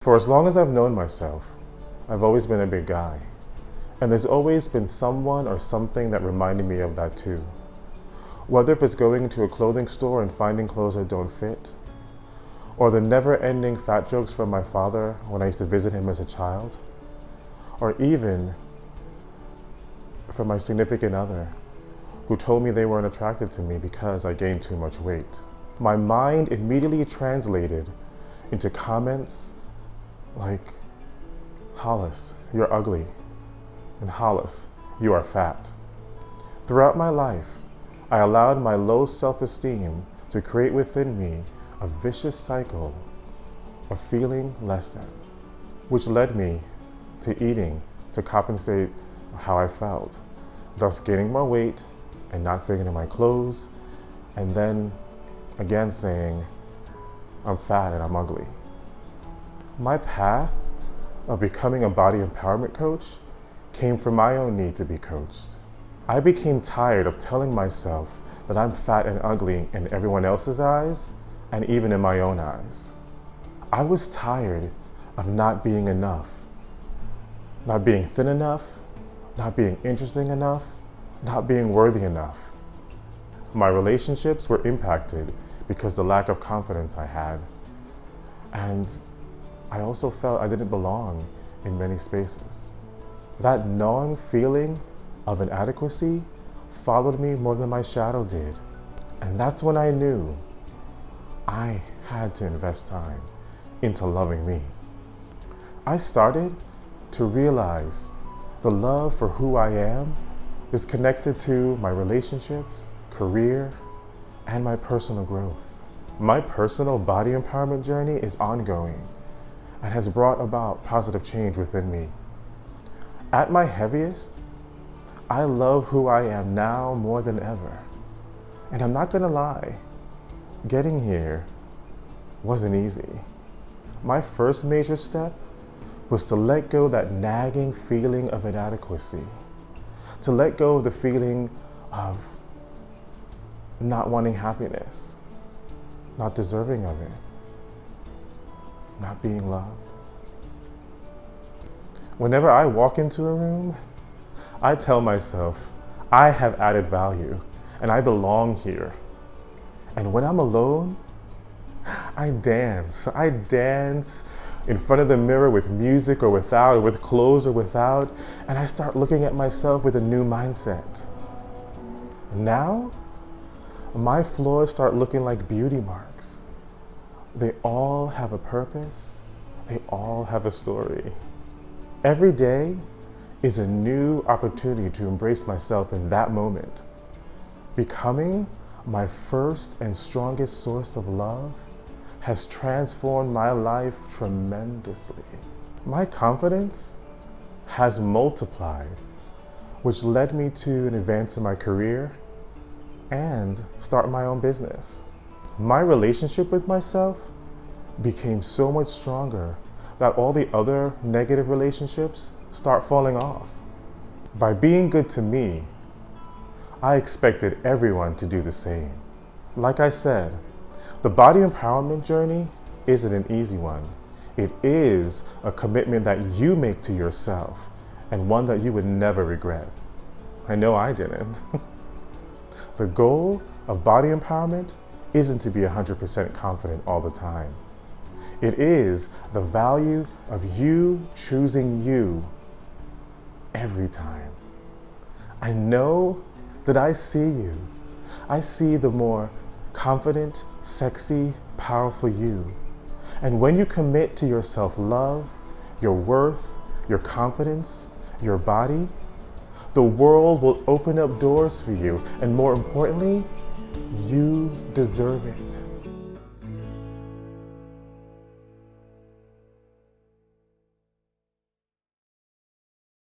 For as long as I've known myself, I've always been a big guy. And there's always been someone or something that reminded me of that too. Whether if it's going to a clothing store and finding clothes that don't fit, or the never-ending fat jokes from my father when I used to visit him as a child, or even from my significant other who told me they weren't attracted to me because I gained too much weight. My mind immediately translated into comments like, "Hollis, you're ugly," and "Hollis, you are fat." Throughout my life, I allowed my low self-esteem to create within me a vicious cycle of feeling less than, which led me to eating to compensate how I felt, thus gaining more weight and not fitting in my clothes, and then again saying, "I'm fat and I'm ugly." My path of becoming a body empowerment coach came from my own need to be coached. I became tired of telling myself that I'm fat and ugly in everyone else's eyes and even in my own eyes. I was tired of not being enough, not being thin enough, not being interesting enough, not being worthy enough. My relationships were impacted because of the lack of confidence I had. And I also felt I didn't belong in many spaces. That gnawing feeling of inadequacy followed me more than my shadow did. And that's when I knew I had to invest time into loving me. I started to realize the love for who I am is connected to my relationships, career, and my personal growth. My personal body empowerment journey is ongoing and has brought about positive change within me. At my heaviest, I love who I am now more than ever. And I'm not gonna lie, getting here wasn't easy. My first major step was to let go of that nagging feeling of inadequacy, to let go of the feeling of not wanting happiness, not deserving of it, not being loved. Whenever I walk into a room, I tell myself I have added value and I belong here. And when I'm alone, I dance. I dance in front of the mirror with music or without, or with clothes or without, and I start looking at myself with a new mindset. Now, my floors start looking like beauty marks. They all have a purpose. They all have a story. Every day is a new opportunity to embrace myself in that moment. Becoming my first and strongest source of love has transformed my life tremendously. My confidence has multiplied, which led me to an advance in my career and start my own business. My relationship with myself became so much stronger that all the other negative relationships start falling off. By being good to me, I expected everyone to do the same. Like I said, the body empowerment journey isn't an easy one. It is a commitment that you make to yourself and one that you would never regret. I know I didn't. The goal of body empowerment isn't to be 100% confident all the time. It is the value of you choosing you every time. I know that I see you. I see the more confident, sexy, powerful you. And when you commit to your self-love, your worth, your confidence, your body, the world will open up doors for you. And more importantly, you deserve it.